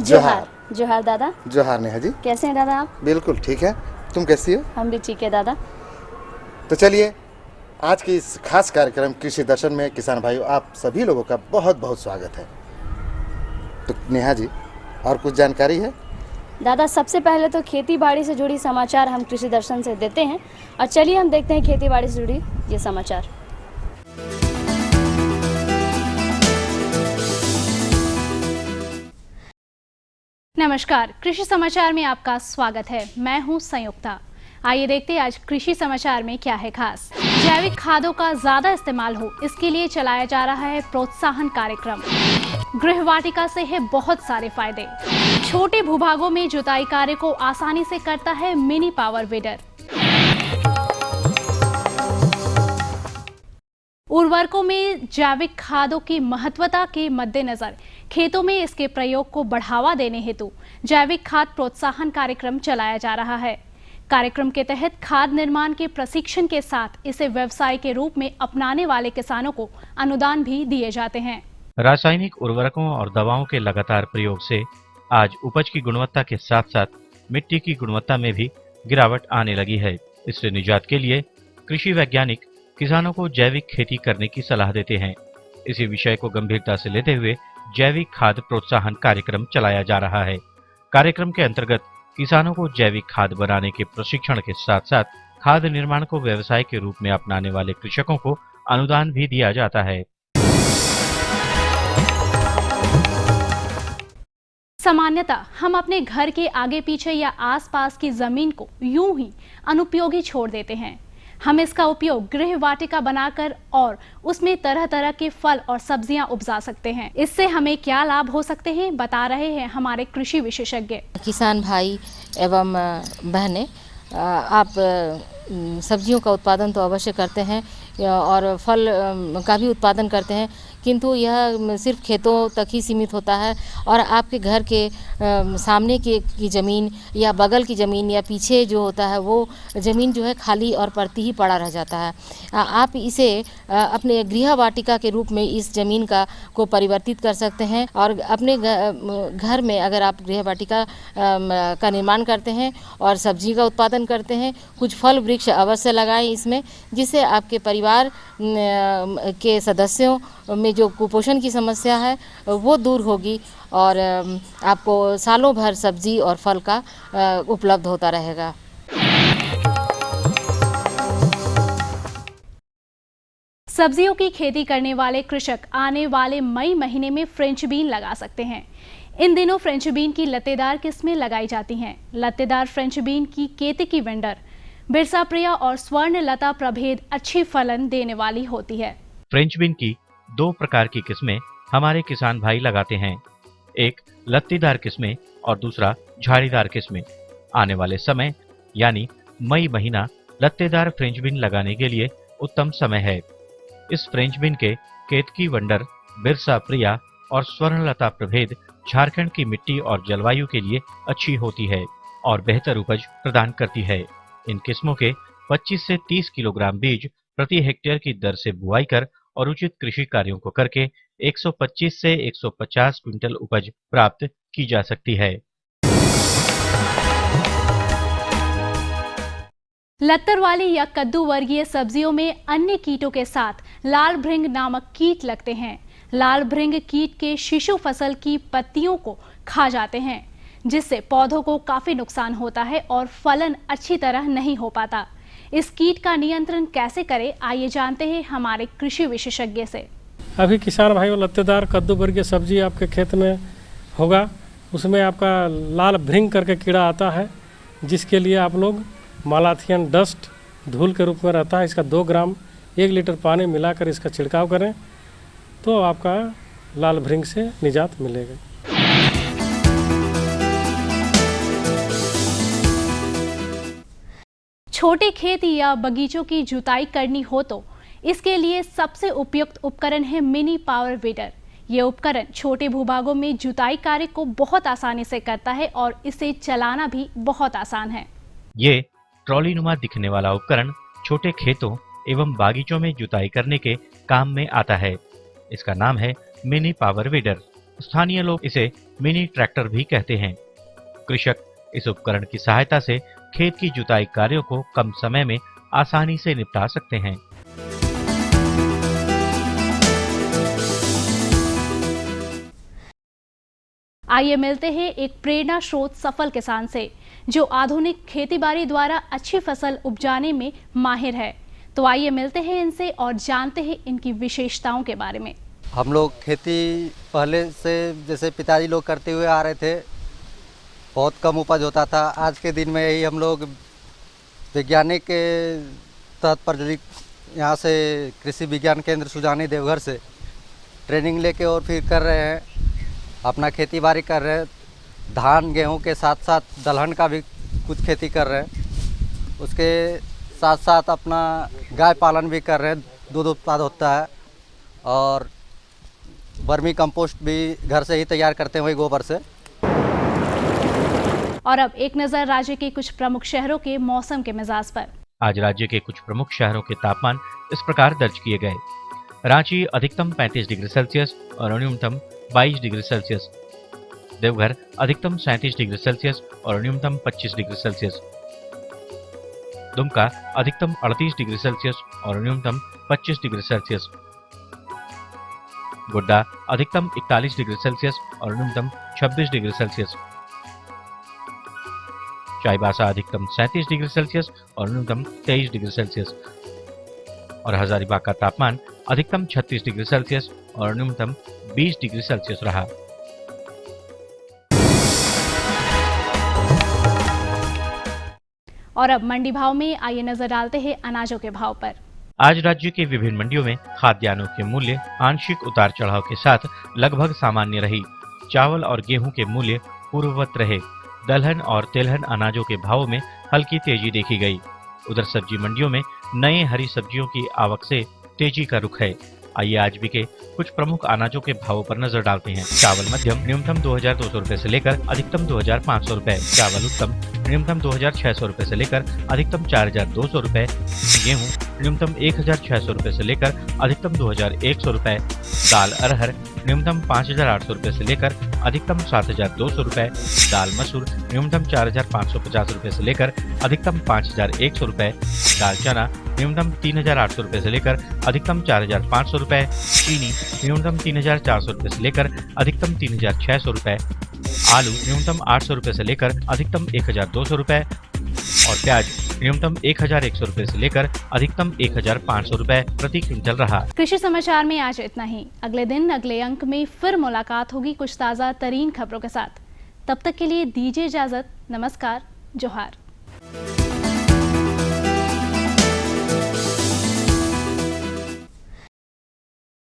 जोहार। जोहार दादा। जोहार नेहा जी। कैसे हैं दादा आप? बिल्कुल ठीक है, तुम कैसी हो? हम भी ठीक है दादा। तो चलिए, आज के इस खास कार्यक्रम कृषि दर्शन में किसान भाइयों आप सभी लोगों का बहुत बहुत स्वागत है। तो नेहा जी, और कुछ जानकारी है? दादा सबसे पहले तो खेती बाड़ी से जुड़ी समाचार हम कृषि दर्शन से देते हैं, और चलिए हम देखते हैं खेती बाड़ी से जुड़ी ये समाचार। नमस्कार, कृषि समाचार में आपका स्वागत है। मैं हूं संयुक्ता। आइए देखते हैं आज कृषि समाचार में क्या है खास। जैविक खादों का ज्यादा इस्तेमाल हो, इसके लिए चलाया जा रहा है प्रोत्साहन कार्यक्रम। गृहवाटिका से है बहुत सारे फायदे। छोटे भूभागों में जुताई कार्य को आसानी से करता है मिनी पावर वीडर। उर्वरकों में जैविक खादों की महत्वता के मद्देनजर खेतों में इसके प्रयोग को बढ़ावा देने हेतु जैविक खाद प्रोत्साहन कार्यक्रम चलाया जा रहा है। कार्यक्रम के तहत खाद निर्माण के प्रशिक्षण के साथ इसे व्यवसाय के रूप में अपनाने वाले किसानों को अनुदान भी दिए जाते हैं। रासायनिक उर्वरकों और दवाओं के लगातार प्रयोग से आज उपज की गुणवत्ता के साथ साथ मिट्टी की गुणवत्ता में भी गिरावट आने लगी है। इससे निजात के लिए कृषि वैज्ञानिक किसानों को जैविक खेती करने की सलाह देते हैं। इसी विषय को गंभीरता से लेते हुए जैविक खाद प्रोत्साहन कार्यक्रम चलाया जा रहा है। कार्यक्रम के अंतर्गत किसानों को जैविक खाद बनाने के प्रशिक्षण के साथ साथ खाद निर्माण को व्यवसाय के रूप में अपनाने वाले कृषकों को अनुदान भी दिया जाता है। सामान्यतः हम अपने घर के आगे पीछे या आसपास की जमीन को यूं ही अनुपयोगी छोड़ देते हैं। हम इसका उपयोग गृह वाटिका बनाकर और उसमें तरह तरह के फल और सब्जियां उपजा सकते हैं। इससे हमें क्या लाभ हो सकते हैं, बता रहे हैं हमारे कृषि विशेषज्ञ। किसान भाई एवं बहनें, आप सब्जियों का उत्पादन तो अवश्य करते हैं और फल का भी उत्पादन करते हैं, किंतु यह सिर्फ खेतों तक ही सीमित होता है और आपके घर के सामने की ज़मीन या बगल की ज़मीन या पीछे जो होता है वो ज़मीन जो है खाली और पड़ती ही पड़ा रह जाता है। आप इसे अपने गृह वाटिका के रूप में इस ज़मीन को परिवर्तित कर सकते हैं और अपने घर में अगर आप गृह वाटिका का निर्माण करते हैं और सब्जी का उत्पादन करते हैं, कुछ फल वृक्ष अवश्य लगाएं इसमें, जिससे आपके परिवार के सदस्यों में जो कुपोषण की समस्या है वो दूर होगी और आपको सालों भर सब्जी और फल का उपलब्ध होता रहेगा। सब्जियों की खेती करने वाले कृषक आने वाले मई महीने में फ्रेंच बीन लगा सकते हैं। इन दिनों फ्रेंच बीन की लत्तेदार किस्में लगाई जाती हैं। लत्तेदार फ्रेंच बीन की केतकी वेंडर, बिरसा प्रिया और स्वर्ण लता प्रभेद अच्छी फलन देने वाली होती है। फ्रेंच बीन की दो प्रकार की किस्में हमारे किसान भाई लगाते हैं, एक लत्तेदार किस्में और दूसरा झाड़ीदार किस्में। आने वाले समय यानी मई महीना लत्तेदार फ्रेंच बीन लगाने के लिए उत्तम समय है। इस फ्रेंच बीन के केतकी वंडर, बिरसा प्रिया और स्वर्णलता प्रभेद झारखंड की मिट्टी और जलवायु के लिए अच्छी होती है और बेहतर उपज प्रदान करती है। इन किस्मों के 25 से 30 किलोग्राम बीज प्रति हेक्टेयर की दर से बुआई कर और उचित कृषि कार्यों को करके 125 से 150 क्विंटल उपज प्राप्त की जा सकती है। लत्तर वाली या कद्दू वर्गीय सब्जियों में अन्य कीटों के साथ लाल भृंग नामक कीट लगते हैं। लाल भृंग कीट के शिशु फसल की पत्तियों को खा जाते हैं, जिससे पौधों को काफी नुकसान होता है और फलन अच्छी तरह नहीं हो पाता। इस कीट का नियंत्रण कैसे करें, आइए जानते हैं हमारे कृषि विशेषज्ञ से। अभी किसान भाइयों, लत्तेदार कद्दू वर्गीय सब्जी आपके खेत में होगा, उसमें आपका लाल भृंग करके कीड़ा आता है, जिसके लिए आप लोग मालाथियन डस्ट धूल के रूप में रहता है, इसका 2 ग्राम 1 लीटर पानी मिलाकर इसका छिड़काव करें तो आपका लाल भृंग से निजात मिलेगा। छोटे खेत या बगीचों की जुताई करनी हो तो इसके लिए सबसे उपयुक्त उपकरण है मिनी पावर वीडर। ये उपकरण छोटे भूभागों में जुताई कार्य को बहुत आसानी से करता है और इसे चलाना भी बहुत आसान है। ये ट्रॉली नुमा दिखने वाला उपकरण छोटे खेतों एवं बागीचों में जुताई करने के काम में आता है। इसका नाम है मिनी पावर वीडर। स्थानीय लोग इसे मिनी ट्रैक्टर भी कहते हैं। कृषक इस उपकरण की सहायता से खेत की जुताई कार्यों को कम समय में आसानी से निपटा सकते हैं। आइए मिलते हैं एक प्रेरणा स्रोत सफल किसान से जो आधुनिक खेतीबाड़ी द्वारा अच्छी फसल उपजाने में माहिर है। तो आइए मिलते हैं इनसे और जानते हैं इनकी विशेषताओं के बारे में। हम लोग खेती पहले से जैसे पिताजी लोग करते हुए आ रहे थे, बहुत कम उपज होता था। आज के दिन में यही हम लोग वैज्ञानिक के तहत पर यहाँ से कृषि विज्ञान केंद्र सुजानी देवघर से ट्रेनिंग लेके और फिर कर रहे हैं, अपना खेती बाड़ी कर रहे हैं। धान गेहूं के साथ साथ दलहन का भी कुछ खेती कर रहे हैं। उसके साथ साथ अपना गाय पालन भी कर रहे हैं, दूध उत्पाद होता है। और वर्मी कंपोस्ट भी घर से ही तैयार करते हैं, वही गोबर से। और अब एक नजर राज्य के कुछ प्रमुख शहरों के मौसम के मिजाज पर। आज राज्य के कुछ प्रमुख शहरों के तापमान इस प्रकार दर्ज किए गए। रांची अधिकतम 35 डिग्री सेल्सियस और न्यूनतम 22 डिग्री सेल्सियस। देवघर अधिकतम 37 डिग्री सेल्सियस और न्यूनतम 25 डिग्री सेल्सियस। दुमका अधिकतम 38 डिग्री सेल्सियस और न्यूनतम 25 डिग्री सेल्सियस। गोड्डा अधिकतम 41 डिग्री सेल्सियस और न्यूनतम 26 डिग्री सेल्सियस। चाईबासा अधिकतम 37 डिग्री सेल्सियस और न्यूनतम 23 डिग्री सेल्सियस। और हजारीबाग का तापमान अधिकतम 36 डिग्री सेल्सियस और न्यूनतम 20 डिग्री सेल्सियस रहा। और अब मंडी भाव में आइए नजर डालते हैं अनाजों के भाव पर। आज राज्य के विभिन्न मंडियों में खाद्यान्नों के मूल्य आंशिक उतार चढ़ाव के साथ लगभग सामान्य रही। चावल और गेहूं के मूल्य पूर्ववत रहे। दलहन और तेलहन अनाजों के भावों में हल्की तेजी देखी गई। उधर सब्जी मंडियों में नए हरी सब्जियों की आवक से तेजी का रुख है। आइए आज बिके कुछ प्रमुख अनाजों के भावों पर नजर डालते हैं। चावल मध्यम न्यूनतम 2200 रुपए से लेकर अधिकतम 2500 रुपए। चावल उत्तम न्यूनतम 2600 रुपए से लेकर अधिकतम 4200 रुपए। गेहूं न्यूनतम 1600 रुपए से लेकर अधिकतम 2100 रुपए। दाल अरहर न्यूनतम 5800 रुपए से लेकर अधिकतम 7200 रुपए। दाल मसूर न्यूनतम 4550 रुपए से लेकर अधिकतम 5100 रुपए। दाल चना न्यूनतम 3800 रुपए से लेकर अधिकतम 4500 रुपए। चीनी न्यूनतम 3400 रुपए से लेकर अधिकतम 3600 रुपए। आलू न्यूनतम 800 रुपए से लेकर अधिकतम 1200 रुपए। और प्याज न्यूनतम 1100 रुपए से लेकर अधिकतम 1500 रुपए प्रति क्विंटल रहा। कृषि समाचार में आज इतना ही। अगले दिन अगले अंक में फिर मुलाकात होगी कुछ ताज़ा तरीन खबरों के साथ। तब तक के लिए दीजिए इजाजत। नमस्कार, जोहार।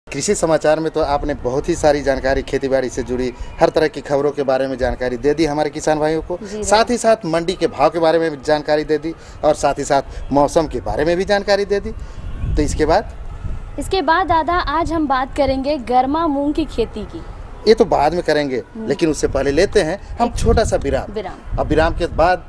कृषि समाचार में तो आपने बहुत ही सारी जानकारी खेतीबाड़ी से जुड़ी हर तरह की खबरों के बारे में जानकारी दे दी हमारे किसान भाइयों को। साथ ही साथ मंडी के भाव के बारे में भी जानकारी दे दी और साथ ही साथ मौसम के बारे में भी जानकारी दे दी। तो इसके बाद दादा आज हम बात करेंगे गर्मा मूंग की खेती की। ये तो बाद में करेंगे, लेकिन उससे पहले लेते हैं हम छोटा सा विराम। अब विराम के बाद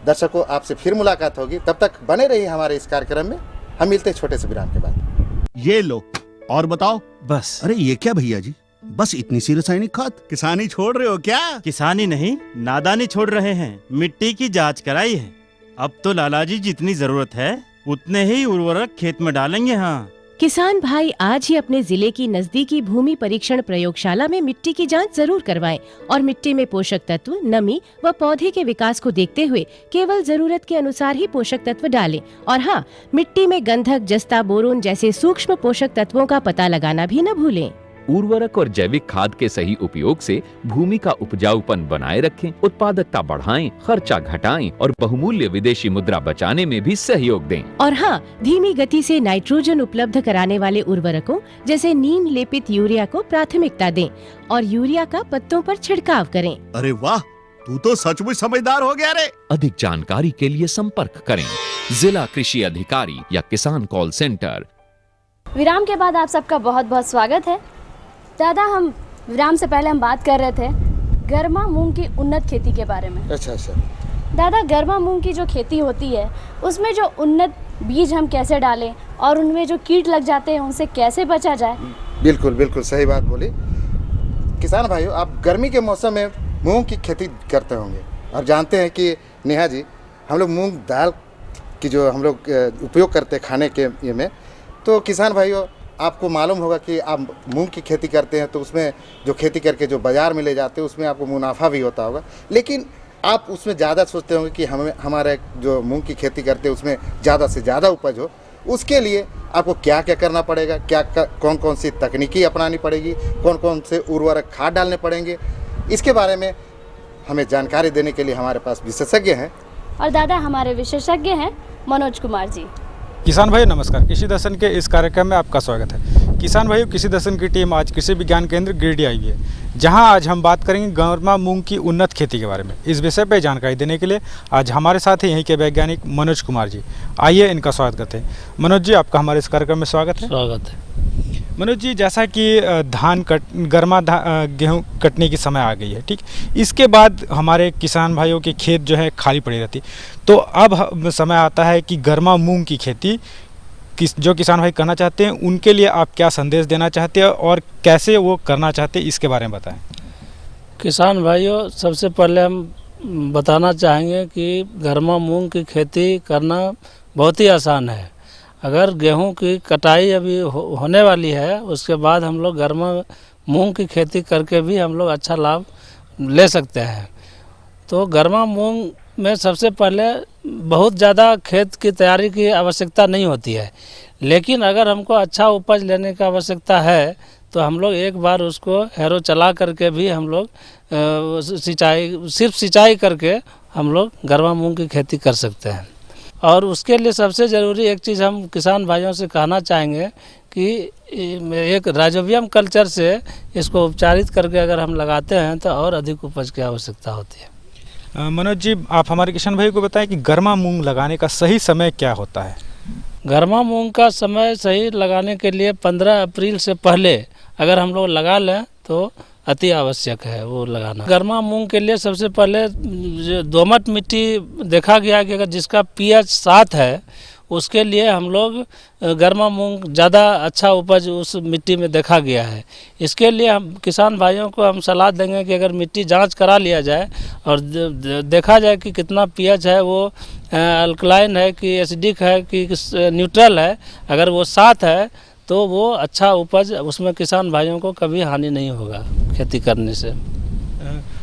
दर्शकों आपसे फिर मुलाकात होगी। तब तक बने रहिए हमारे इस कार्यक्रम में। हम मिलते हैं छोटे से विराम के बाद। ये लो और बताओ। बस। अरे ये क्या भैया जी, बस इतनी सी रासायनिक खाद? किसानी छोड़ रहे हो क्या? किसानी नहीं, नादानी छोड़ रहे हैं। मिट्टी की जांच कराई है। अब तो लाला जी जितनी जरूरत है उतने ही उर्वरक खेत में डालेंगे। हाँ किसान भाई आज ही अपने जिले की नजदीकी भूमि परीक्षण प्रयोगशाला में मिट्टी की जांच जरूर करवाएं और मिट्टी में पोषक तत्व, नमी व पौधे के विकास को देखते हुए केवल जरूरत के अनुसार ही पोषक तत्व डालें। और हाँ, मिट्टी में गंधक, जस्ता, बोरोन जैसे सूक्ष्म पोषक तत्वों का पता लगाना भी न भूलें। उर्वरक और जैविक खाद के सही उपयोग से भूमि का उपजाऊपन बनाए रखें, उत्पादकता बढ़ाएं, खर्चा घटाएं और बहुमूल्य विदेशी मुद्रा बचाने में भी सहयोग दें। और हाँ, धीमी गति से नाइट्रोजन उपलब्ध कराने वाले उर्वरकों जैसे नीम लेपित यूरिया को प्राथमिकता दें और यूरिया का पत्तों पर छिड़काव करें। अरे वाह, तू तो सचमुच समझदार हो गया रे। अधिक जानकारी के लिए संपर्क करें जिला कृषि अधिकारी या किसान कॉल सेंटर। विराम के बाद आप सबका बहुत बहुत स्वागत है। दादा, हम विराम से पहले हम बात कर रहे थे गर्मा मूंग की उन्नत खेती के बारे में। अच्छा। दादा, गर्मा मूंग की जो खेती होती है उसमें जो उन्नत बीज हम कैसे डालें और उनमें जो कीट लग जाते हैं उनसे कैसे बचा जाए? बिल्कुल सही बात बोली। किसान भाइयों, आप गर्मी के मौसम में मूंग की खेती करते होंगे और जानते हैं कि नेहा जी, हम लोग मूंग दाल की जो हम लोग उपयोग करते हैं खाने के ये में, तो किसान भाइयों आपको मालूम होगा कि आप मूंग की खेती करते हैं तो उसमें जो खेती करके जो बाज़ार में ले जाते हैं उसमें आपको मुनाफा भी होता होगा, लेकिन आप उसमें ज़्यादा सोचते होंगे कि हमारे जो मूंग की खेती करते हैं उसमें ज़्यादा से ज़्यादा उपज हो। उसके लिए आपको क्या क्या करना पड़ेगा, कौन कौन सी तकनीकी अपनानी पड़ेगी, कौन कौन से उर्वरक खाद डालने पड़ेंगे, इसके बारे में हमें जानकारी देने के लिए हमारे पास विशेषज्ञ हैं। और दादा हमारे विशेषज्ञ हैं मनोज कुमार जी। किसान भाई नमस्कार, कृषि दर्शन के इस कार्यक्रम में आपका स्वागत है। किसान भाइयों, कृषि दर्शन की टीम आज कृषि विज्ञान केंद्र गिरिडीह आई है, जहां आज हम बात करेंगे गर्मा मूंग की उन्नत खेती के बारे में। इस विषय पर जानकारी देने के लिए आज हमारे साथ हैं यहीं के वैज्ञानिक मनोज कुमार जी। आइए इनका स्वागत करते हैं। मनोज जी, आपका हमारे इस कार्यक्रम में स्वागत है। स्वागत है। मनोज जी, जैसा कि गेहूं कटने की समय आ गई है, ठीक, इसके बाद हमारे किसान भाइयों के खेत जो है खाली पड़ी रहती, तो अब समय आता है कि गर्मा मूंग की खेती जो किसान भाई करना चाहते हैं उनके लिए आप क्या संदेश देना चाहते हैं और कैसे वो करना चाहते हैं, इसके बारे में बताएं। किसान भाइयों, सबसे पहले हम बताना चाहेंगे कि गर्मा मूंग की खेती करना बहुत ही आसान है। अगर गेहूं की कटाई अभी होने वाली है, उसके बाद हम लोग गर्मा मूंग की खेती करके भी हम लोग अच्छा लाभ ले सकते हैं। तो गर्मा मूंग में सबसे पहले बहुत ज़्यादा खेत की तैयारी की आवश्यकता नहीं होती है, लेकिन अगर हमको अच्छा उपज लेने की आवश्यकता है तो हम लोग एक बार उसको हैरो चला करके भी हम लोग सिर्फ सिंचाई करके हम लोग गर्मा मूंग की खेती कर सकते हैं। और उसके लिए सबसे ज़रूरी एक चीज़ हम किसान भाइयों से कहना चाहेंगे कि एक राइजोबियम कल्चर से इसको उपचारित करके अगर हम लगाते हैं तो और अधिक उपज की आवश्यकता होती है। मनोज जी, आप हमारे किसान भाई को बताएं कि गर्मा मूंग लगाने का सही समय क्या होता है। गर्मा मूंग का समय सही लगाने के लिए 15 अप्रैल से पहले अगर हम लोग लगा लें तो अति आवश्यक है वो लगाना। गर्मा मूंग के लिए सबसे पहले दोमट मिट्टी देखा गया कि अगर जिसका pH 7 है उसके लिए हम लोग गर्मा मूंग ज़्यादा अच्छा उपज उस मिट्टी में देखा गया है। इसके लिए हम किसान भाइयों को हम सलाह देंगे कि अगर मिट्टी जांच करा लिया जाए और देखा जाए कि कितना pH है, वो अल्कलाइन है कि एसिडिक है कि न्यूट्रल है। अगर वो 7 है तो वो अच्छा उपज, उसमें किसान भाइयों को कभी हानि नहीं होगा खेती करने से।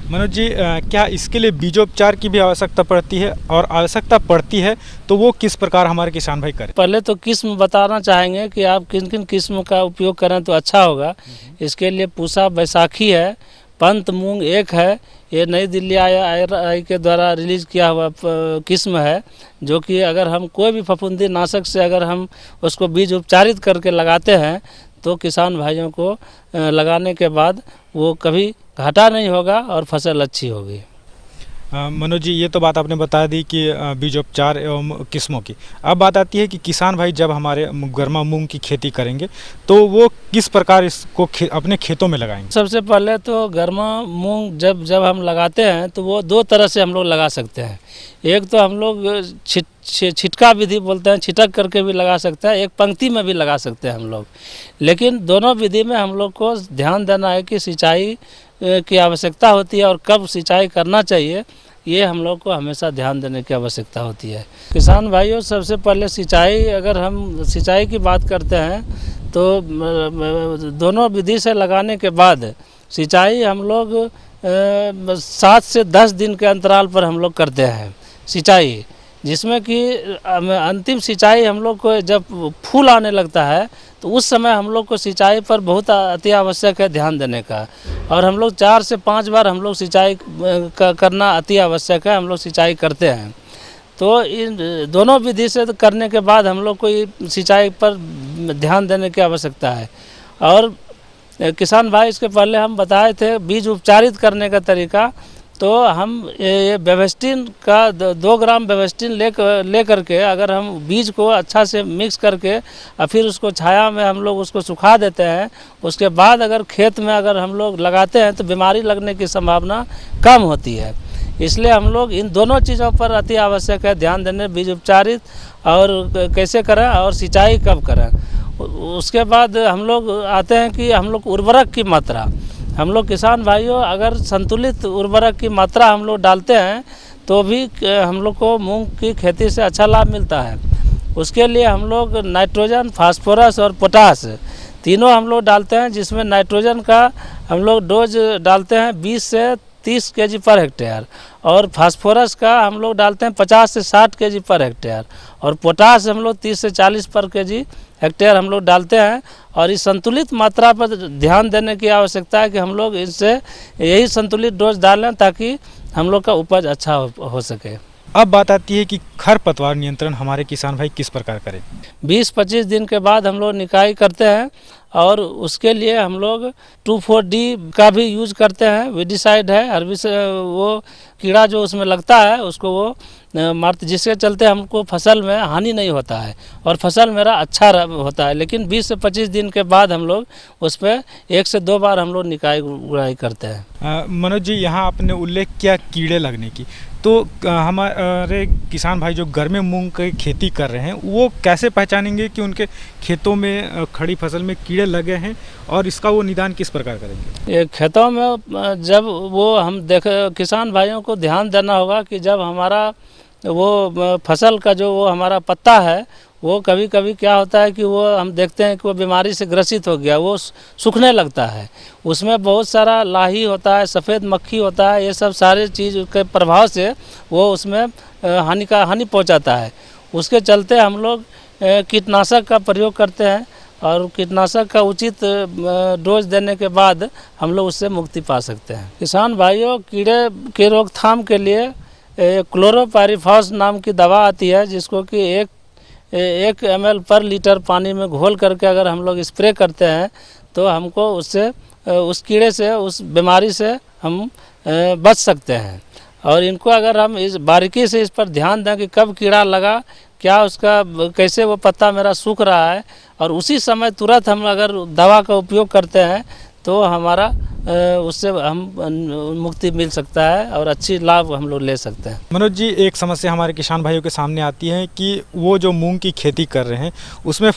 मनोज जी, क्या इसके लिए बीजोपचार की भी आवश्यकता पड़ती है, और आवश्यकता पड़ती है तो वो किस प्रकार हमारे किसान भाई करें? पहले तो किस्म बताना चाहेंगे कि आप किन किन किस्म का उपयोग करें तो अच्छा होगा। इसके लिए पूसा बैसाखी है, पंत मूंग 1 है, ये नई दिल्ली आई के द्वारा रिलीज़ किया हुआ किस्म है, जो कि अगर हम कोई भी फफूंदी नाशक से अगर हम उसको बीज उपचारित करके लगाते हैं तो किसान भाइयों को लगाने के बाद वो कभी घाटा नहीं होगा और फसल अच्छी होगी। मनोज जी, ये तो बात आपने बता दी कि बीजोपचार एवं किस्मों की। अब बात आती है कि किसान भाई जब हमारे गर्मा मूंग की खेती करेंगे तो वो किस प्रकार इसको अपने खेतों में लगाएंगे? सबसे पहले तो गर्मा मूंग जब हम लगाते हैं तो वो 2 तरह से हम लोग लगा सकते हैं। एक तो हम लोग छिटका विधि बोलते हैं, छिटक करके भी लगा सकते हैं, एक पंक्ति में भी लगा सकते हैं हम लोग। लेकिन दोनों विधि में हम लोग को ध्यान देना है कि सिंचाई की आवश्यकता होती है और कब सिंचाई करना चाहिए, ये हम लोग को हमेशा ध्यान देने की आवश्यकता होती है। किसान भाइयों, सबसे पहले सिंचाई, अगर हम सिंचाई की बात करते हैं तो दोनों विधि से लगाने के बाद सिंचाई हम लोग 7 से 10 दिन के अंतराल पर हम लोग करते हैं सिंचाई, जिसमें कि अंतिम सिंचाई हम लोग को जब फूल आने लगता है तो उस समय हम लोग को सिंचाई पर बहुत अति आवश्यक है ध्यान देने का। और हम लोग 4 से 5 बार हम लोग सिंचाई करना अति आवश्यक है, हम लोग सिंचाई करते हैं। तो इन दोनों विधि से करने के बाद हम लोग को सिंचाई पर ध्यान देने की आवश्यकता है। और किसान भाई, इसके पहले हम बताए थे बीज उपचारित करने का तरीका, तो हम ये बेवेस्टिन का 2 ग्राम बेवेस्टिन ले करके अगर हम बीज को अच्छा से मिक्स करके और फिर उसको छाया में हम लोग उसको सुखा देते हैं, उसके बाद अगर खेत में अगर हम लोग लगाते हैं तो बीमारी लगने की संभावना कम होती है। इसलिए हम लोग इन दोनों चीज़ों पर अति आवश्यक है ध्यान देने, बीज उपचारित और कैसे करें और सिंचाई कब करें। उसके बाद हम लोग आते हैं कि हम लोग उर्वरक की मात्रा, हम लोग किसान भाइयों अगर संतुलित उर्वरक की मात्रा हम लोग डालते हैं तो भी हम लोग को मूंग की खेती से अच्छा लाभ मिलता है। उसके लिए हम लोग नाइट्रोजन, फास्फोरस और पोटास तीनों हम लोग डालते हैं, जिसमें नाइट्रोजन का हम लोग डोज डालते हैं 20 से 30 केजी पर हेक्टेयर और फास्फोरस का हम लोग डालते हैं 50 से 60 केजी पर हेक्टेयर और पोटास हम लोग 30 से 40 पर केजी हेक्टेयर हम लोग डालते हैं। और इस संतुलित मात्रा पर ध्यान देने की आवश्यकता है कि हम लोग इससे यही संतुलित डोज डालें ताकि हम लोग का उपज अच्छा हो सके। अब बात आती है कि खरपतवार नियंत्रण हमारे किसान भाई किस प्रकार करें। 20-25 दिन के बाद हम लोग निकाई करते हैं और उसके लिए हम लोग 2,4-D का भी यूज करते हैं। विडिसाइड है, वो कीड़ा जो उसमें लगता है उसको वो मारते, जिसके चलते हमको फसल में हानि नहीं होता है और फसल मेरा अच्छा होता है। लेकिन 20 से 25 दिन के बाद हम लोग उस पर 1 से 2 बार हम लोग निकाई गुड़ाई करते हैं। मनोज जी, यहाँ आपने उल्लेख किया कीड़े लगने की, तो हमारे किसान भाई जो घर में मूंग की खेती कर रहे हैं वो कैसे पहचानेंगे कि उनके खेतों में खड़ी फसल में कीड़े लगे हैं और इसका वो निदान किस प्रकार करेंगे? ये खेतों में जब वो हम किसान भाइयों को ध्यान देना होगा कि जब हमारा वो फसल का जो वो हमारा पत्ता है वो कभी कभी क्या होता है कि वो हम देखते हैं कि वो बीमारी से ग्रसित हो गया, वो सूखने लगता है, उसमें बहुत सारा लाही होता है, सफ़ेद मक्खी होता है, ये सब सारे चीज़ के प्रभाव से वो उसमें हानि पहुंचाता है। उसके चलते हम लोग कीटनाशक का प्रयोग करते हैं और कीटनाशक का उचित डोज देने के बाद हम लोग उससे मुक्ति पा सकते हैं। किसान भाइयों, कीड़े की रोकथाम के लिए क्लोरोपाइरीफॉस नाम की दवा आती है, जिसको कि 1 ml पर लीटर पानी में घोल करके अगर हम लोग स्प्रे करते हैं तो हमको उससे उस कीड़े से, उस बीमारी से हम बच सकते हैं। और इनको अगर हम इस बारीकी से इस पर ध्यान दें कि कब कीड़ा लगा, क्या उसका कैसे वो पत्ता मेरा सूख रहा है और उसी समय तुरंत हम अगर दवा का उपयोग करते हैं तो हमारा उससे हम मुक्ति मिल सकता है और अच्छी लाभ हम लोग ले सकते हैं। मनोज जी, एक समस्या हमारे किसान भाइयों के सामने आती है कि वो जो मूंग की खेती कर रहे हैं उसमें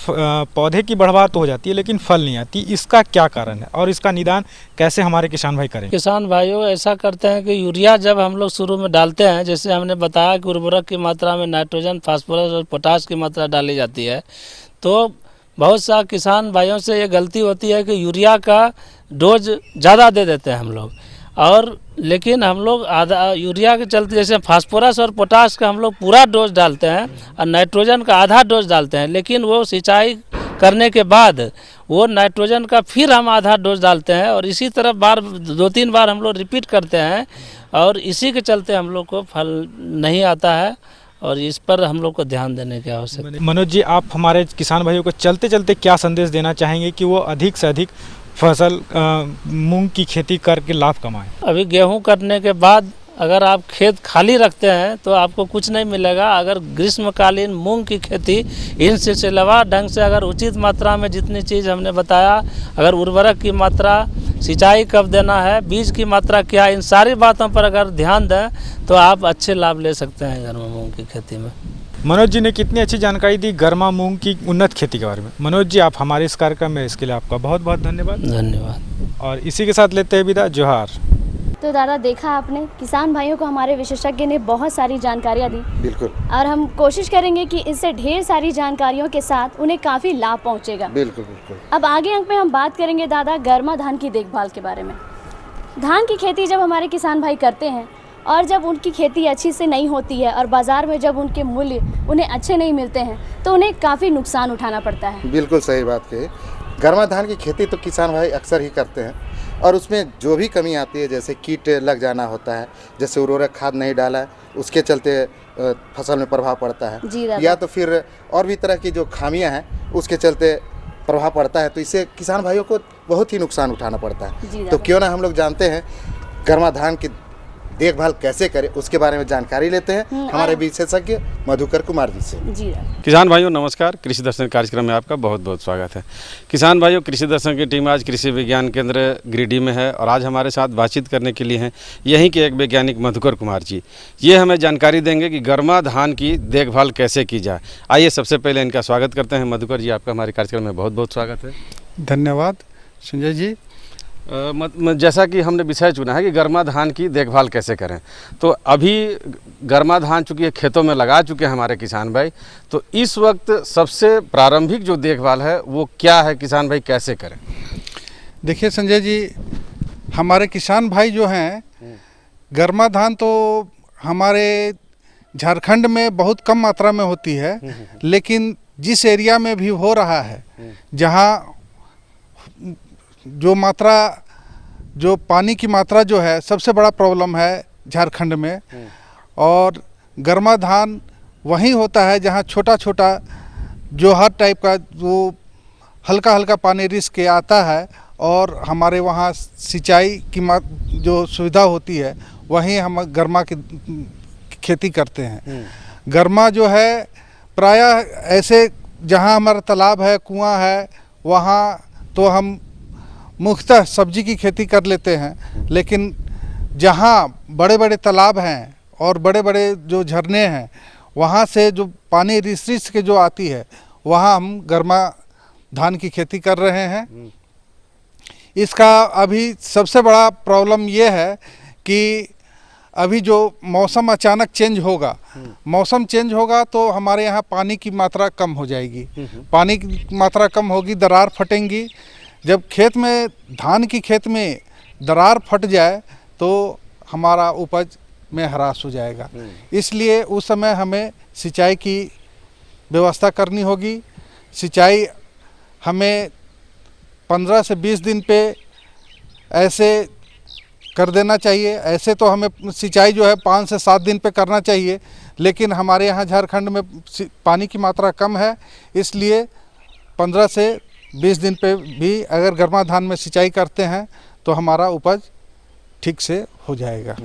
पौधे की बढ़वार तो हो जाती है लेकिन फल नहीं आती, इसका क्या कारण है और इसका निदान कैसे हमारे किसान भाई करें? किसान भाइयों ऐसा करते हैं कि यूरिया जब हम लोग शुरू में डालते हैं, जैसे हमने बताया कि उर्वरक की मात्रा में नाइट्रोजन, फास्फोरस और पोटास की मात्रा डाली जाती है, तो बहुत सा किसान भाइयों से ये गलती होती है कि यूरिया का डोज ज़्यादा दे देते हैं हम लोग, और लेकिन हम लोग आधा यूरिया के चलते जैसे फास्फोरस और पोटास का हम लोग पूरा डोज डालते हैं और नाइट्रोजन का आधा डोज डालते हैं, लेकिन वो सिंचाई करने के बाद वो नाइट्रोजन का फिर हम आधा डोज डालते हैं और इसी तरह 2-3 बार हम लोग रिपीट करते हैं और इसी के चलते हम लोग को फल नहीं आता है और इस पर हम लोग को ध्यान देने की आवश्यकता है। मनोज जी, आप हमारे किसान भाइयों को चलते चलते क्या संदेश देना चाहेंगे कि वो अधिक से अधिक फसल मूंग की खेती करके लाभ कमाएं? अभी गेहूं करने के बाद अगर आप खेत खाली रखते हैं तो आपको कुछ नहीं मिलेगा। अगर ग्रीष्मकालीन मूंग की खेती इन सिलसिलेवार ढंग से अगर उचित मात्रा में जितनी चीज़ हमने बताया, अगर उर्वरक की मात्रा, सिंचाई कब देना है, बीज की मात्रा क्या, इन सारी बातों पर अगर ध्यान दें तो आप अच्छे लाभ ले सकते हैं गर्मा मूंग की खेती में। मनोज जी ने कितनी अच्छी जानकारी दी गर्मा मूंग की उन्नत खेती के बारे में। मनोज जी, आप हमारे इस कार्यक्रम में इसके लिए आपका बहुत बहुत धन्यवाद। धन्यवाद। और इसी के साथ लेते हैं विदा। जोहार। तो दादा, देखा आपने, किसान भाइयों को हमारे विशेषज्ञ ने बहुत सारी जानकारियाँ दी। बिल्कुल। और हम कोशिश करेंगे कि इससे ढेर सारी जानकारियों के साथ उन्हें काफ़ी लाभ पहुँचेगा। बिल्कुल बिल्कुल। अब आगे अंक में हम बात करेंगे दादा गर्मा धान की देखभाल के बारे में। धान की खेती जब हमारे किसान भाई करते हैं और जब उनकी खेती अच्छी से नहीं होती है और बाज़ार में जब उनके मूल्य उन्हें अच्छे नहीं मिलते हैं तो उन्हें काफ़ी नुकसान उठाना पड़ता है। बिल्कुल सही बात कही। गर्मा धान की खेती तो किसान भाई अक्सर ही करते हैं और उसमें जो भी कमी आती है, जैसे कीट लग जाना होता है, जैसे उर्वरक खाद नहीं डाला उसके चलते फसल में प्रभाव पड़ता है, या तो फिर और भी तरह की जो खामियां हैं उसके चलते प्रभाव पड़ता है, तो इससे किसान भाइयों को बहुत ही नुकसान उठाना पड़ता है। तो क्यों ना हम लोग जानते हैं गर्मा धान की देखभाल कैसे करें, उसके बारे में जानकारी लेते हैं हमारे विशेषज्ञ मधुकर कुमार जी से। जी किसान भाइयों नमस्कार, कृषि दर्शन कार्यक्रम में आपका बहुत बहुत स्वागत है। किसान भाइयों, कृषि दर्शन की टीम आज कृषि विज्ञान केंद्र गिरिडीह में है और आज हमारे साथ बातचीत करने के लिए हैं यहीं के एक वैज्ञानिक मधुकर कुमार जी। ये हमें जानकारी देंगे कि गर्मा धान की देखभाल कैसे की जाए। आइए सबसे पहले इनका स्वागत करते हैं। मधुकर जी, आपका हमारे कार्यक्रम में बहुत बहुत स्वागत है। धन्यवाद संजय जी। जैसा कि हमने विषय चुना है कि गर्मा धान की देखभाल कैसे करें, तो अभी गर्मा धान चूँकि ये खेतों में लगा चुके हैं हमारे किसान भाई, तो इस वक्त सबसे प्रारंभिक जो देखभाल है वो क्या है, किसान भाई कैसे करें? देखिए संजय जी, हमारे किसान भाई जो हैं, गर्मा धान तो हमारे झारखंड में बहुत कम मात्रा में होती है, लेकिन जिस एरिया में भी हो रहा है, जहाँ जो पानी की मात्रा जो है सबसे बड़ा प्रॉब्लम है झारखंड में, और गर्मा धान वहीं होता है जहाँ छोटा छोटा जो हर टाइप का वो हल्का हल्का पानी रिस्क के आता है, और हमारे वहाँ सिंचाई की जो सुविधा होती है वहीं हम गर्मा की खेती करते हैं। गर्मा जो है प्रायः ऐसे जहाँ हमारा तालाब है, कुआं है, वहाँ तो हम मुख्यतः सब्जी की खेती कर लेते हैं, लेकिन जहाँ बड़े बड़े तालाब हैं और बड़े बड़े जो झरने हैं, वहाँ से जो पानी रिस के जो आती है, वहाँ हम गर्मा धान की खेती कर रहे हैं। इसका अभी सबसे बड़ा प्रॉब्लम ये है कि अभी जो मौसम अचानक चेंज होगा, मौसम चेंज होगा तो हमारे यहाँ पानी की मात्रा कम हो जाएगी, पानी की मात्रा कम होगी, दरार फटेंगी। जब खेत में धान की खेत में दरार फट जाए तो हमारा उपज में ह्रास हो जाएगा, इसलिए उस समय हमें सिंचाई की व्यवस्था करनी होगी। सिंचाई हमें 15 से 20 दिन पे ऐसे कर देना चाहिए। ऐसे तो हमें सिंचाई जो है 5 से 7 दिन पे करना चाहिए, लेकिन हमारे यहाँ झारखंड में पानी की मात्रा कम है, इसलिए 15 से 20 दिन पे भी अगर गर्मा धान में सिंचाई करते हैं तो हमारा उपज ठीक से हो जाएगा।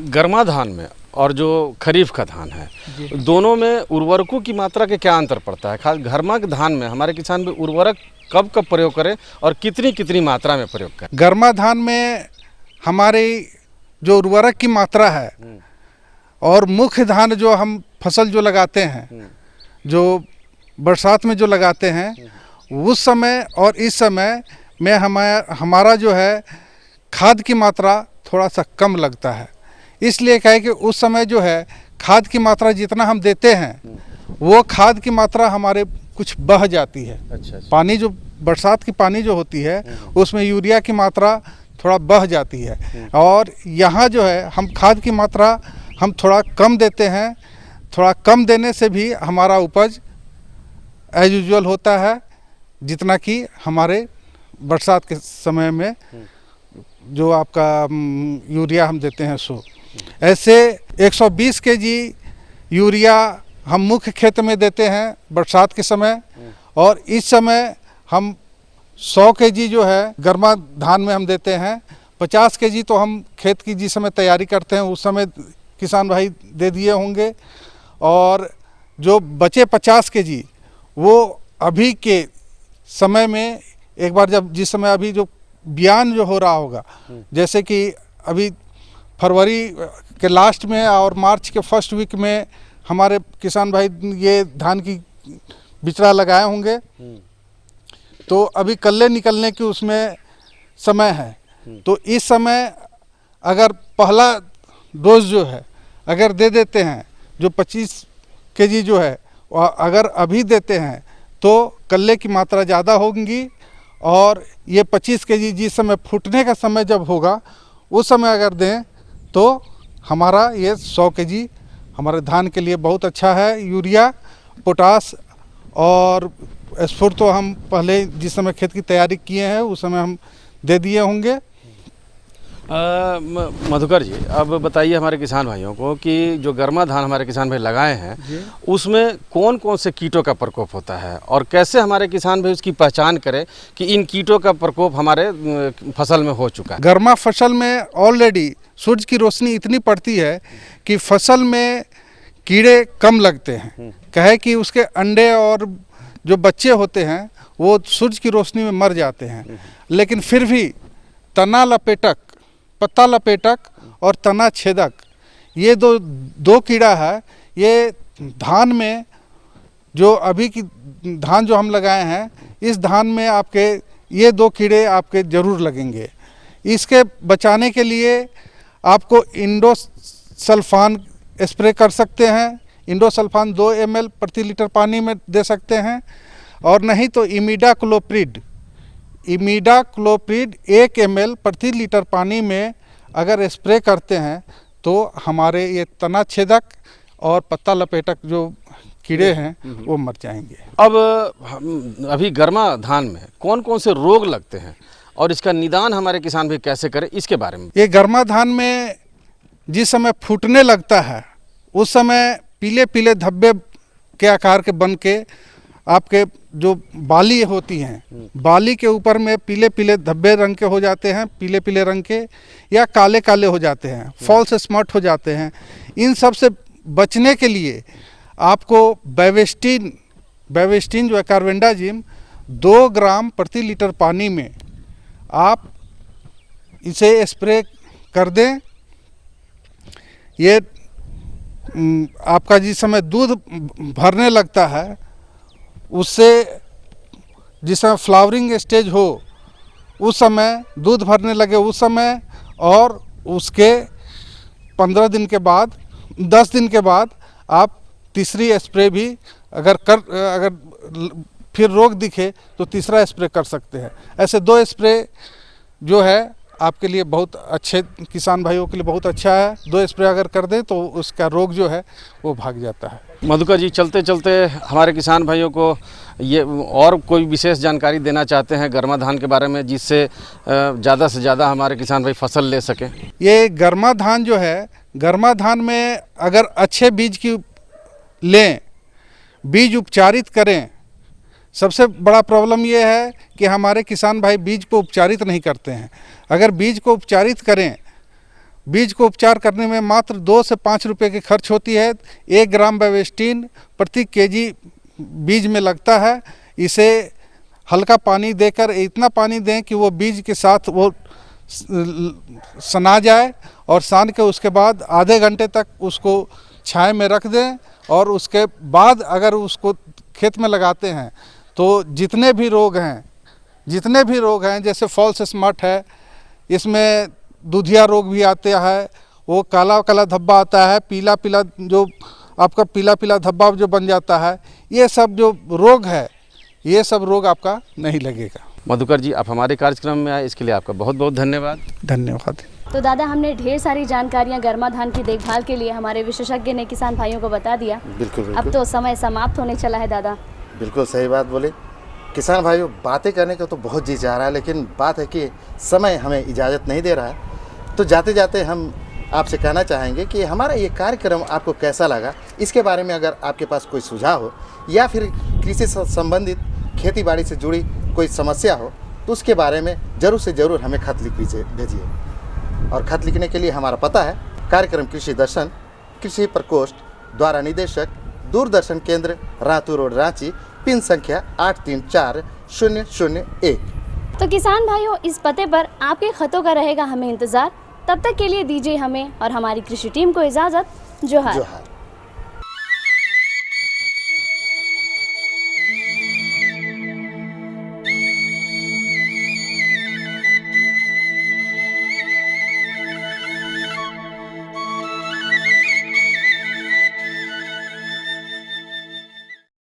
गर्मा धान में और जो खरीफ का धान है, दोनों में उर्वरकों की मात्रा के क्या अंतर पड़ता है? खास गर्मा के धान में हमारे किसान भी उर्वरक कब कब प्रयोग करें और कितनी कितनी मात्रा में प्रयोग करें? गर्मा धान में हमारी जो उर्वरक की मात्रा है और मुख्य धान जो हम फसल जो लगाते हैं, जो बरसात में जो लगाते हैं, उस समय और इस समय में हमारा जो है खाद की मात्रा थोड़ा सा कम लगता है। इसलिए कहे कि उस समय जो है खाद की मात्रा जितना हम देते हैं वो खाद की मात्रा हमारे कुछ बह जाती है। अच्छा। पानी जो बरसात की पानी जो होती है उसमें यूरिया की मात्रा थोड़ा बह जाती है, और यहाँ जो है हम खाद की मात्रा हम थोड़ा कम देते हैं। थोड़ा कम देने से भी हमारा उपज एज यूजुअल होता है, जितना कि हमारे बरसात के समय में जो आपका यूरिया हम देते हैं सो। ऐसे 120 केजी यूरिया हम मुख्य खेत में देते हैं बरसात के समय, और इस समय हम 100 केजी जो है गर्मा धान में हम देते हैं। 50 केजी तो हम खेत की जिस समय तैयारी करते हैं उस समय किसान भाई दे दिए होंगे, और जो बचे 50 केजी वो अभी के समय में एक बार जब जिस समय अभी जो बयान जो हो रहा होगा, जैसे कि अभी फरवरी के लास्ट में और मार्च के फर्स्ट वीक में हमारे किसान भाई ये धान की बिचड़ा लगाए होंगे, तो अभी कल्ले निकलने की उसमें समय है। तो इस समय अगर पहला डोज जो है अगर दे देते हैं, जो 25 केजी जो है अगर अभी देते हैं तो कल्ले की मात्रा ज़्यादा होगी, और ये 25 केजी जिस समय फूटने का समय जब होगा उस समय अगर दें तो हमारा ये 100 केजी हमारे धान के लिए बहुत अच्छा है। यूरिया, पोटास और स्फूर तो हम पहले जिस समय खेत की तैयारी किए हैं उस समय हम दे दिए होंगे। मधुकर जी, अब बताइए हमारे किसान भाइयों को कि जो गर्मा धान हमारे किसान भाई लगाए हैं उसमें कौन कौन से कीटों का प्रकोप होता है, और कैसे हमारे किसान भाई उसकी पहचान करें कि इन कीटों का प्रकोप हमारे फसल में हो चुका है? गर्मा फसल में ऑलरेडी सूरज की रोशनी इतनी पड़ती है कि फसल में कीड़े कम लगते हैं। कहे कि उसके अंडे और जो बच्चे होते हैं वो सूरज की रोशनी में मर जाते हैं, लेकिन फिर भी तना लपेटक, पत्ता लपेटक और तना छेदक, ये दो कीड़ा है। ये धान में जो अभी की धान जो हम लगाए हैं, इस धान में आपके ये 2 कीड़े आपके ज़रूर लगेंगे। इसके बचाने के लिए आपको इंडोसल्फान स्प्रे कर सकते हैं। इंडोसल्फान 2 ml प्रति लीटर पानी में दे सकते हैं, और नहीं तो इमिडाक्लोप्रिड 1 ml प्रति लीटर पानी में अगर स्प्रे करते हैं तो हमारे ये तना छेदक और पत्ता लपेटक जो कीड़े हैं वो मर जाएंगे। अब अभी गर्मा धान में कौन कौन से रोग लगते हैं और इसका निदान हमारे किसान भी कैसे करें, इसके बारे में। ये गर्मा धान में जिस समय फूटने लगता है उस समय पीले पीले धब्बे के आकार के बन के आपके जो बाली होती हैं, बाली के ऊपर में पीले पीले धब्बे रंग के हो जाते हैं, पीले पीले रंग के या काले काले हो जाते हैं, फॉल्स स्मॉट हो जाते हैं। इन सब से बचने के लिए आपको बैवेस्टिन जो है कार्बेंडाजिम 2 ग्राम प्रति लीटर पानी में आप इसे स्प्रे कर दें। ये आपका जिस समय दूध भरने लगता है उससे जिस समय फ्लावरिंग स्टेज हो उस समय, दूध भरने लगे उस समय, और उसके 15 दिन के बाद, 10 दिन के बाद आप तीसरी स्प्रे भी अगर फिर रोग दिखे तो तीसरा स्प्रे कर सकते हैं। ऐसे 2 स्प्रे जो है आपके लिए बहुत अच्छे, किसान भाइयों के लिए बहुत अच्छा है। 2 स्प्रे अगर कर दें तो उसका रोग जो है वो भाग जाता है। मधुकर जी, चलते चलते हमारे किसान भाइयों को ये और कोई विशेष जानकारी देना चाहते हैं गर्मा धान के बारे में, जिससे ज़्यादा से ज़्यादा हमारे किसान भाई फसल ले सकें? ये गर्मा धान जो है, गर्मा धान में अगर अच्छे बीज की लें, बीज उपचारित करें। सबसे बड़ा प्रॉब्लम ये है कि हमारे किसान भाई बीज को उपचारित नहीं करते हैं। अगर बीज को उपचारित करें, बीज को उपचार करने में मात्र 2 से 5 रुपए की खर्च होती है। 1 ग्राम बैवेस्टिन प्रति केजी बीज में लगता है। इसे हल्का पानी देकर, इतना पानी दें कि वो बीज के साथ वो सना जाए, और सान के उसके बाद आधे घंटे तक उसको छाया में रख दें, और उसके बाद अगर उसको खेत में लगाते हैं तो जितने भी रोग हैं जैसे फॉल्स स्मॉट है, इसमें दूधिया रोग भी आता है, वो काला काला धब्बा आता है, पीला पीला जो आपका पीला पीला धब्बा जो बन जाता है, ये सब जो रोग है, ये सब रोग आपका नहीं लगेगा। मधुकर जी, आप हमारे कार्यक्रम में आए, इसके लिए आपका बहुत बहुत धन्यवाद। धन्यवाद। तो दादा, हमने ढेर सारी जानकारियां गर्मा धान की देखभाल के लिए हमारे विशेषज्ञ ने किसान भाइयों को बता दिया। बिल्कुल। अब तो समय समाप्त होने चला है दादा। बिल्कुल सही बात बोले किसान भाइयों। बातें करने का तो बहुत जी जा रहा है, लेकिन बात है कि समय हमें इजाज़त नहीं दे रहा है। तो जाते जाते हम आपसे कहना चाहेंगे कि हमारा ये कार्यक्रम आपको कैसा लगा, इसके बारे में अगर आपके पास कोई सुझाव हो या फिर कृषि से संबंधित खेती बाड़ी से जुड़ी कोई समस्या हो तो उसके बारे में ज़रूर से ज़रूर हमें खत लिख भेजिए। और खत लिखने के लिए हमारा पता है कार्यक्रम कृषि दर्शन, कृषि प्रकोष्ठ, द्वारा निदेशक, दूरदर्शन केंद्र, रातू रोड, रांची, पिन संख्या 834001। तो किसान भाइयों, इस पते पर आपके खतों का रहेगा हमें इंतज़ार। तब तक के लिए दीजिए हमें और हमारी कृषि टीम को इजाज़त। जोहार।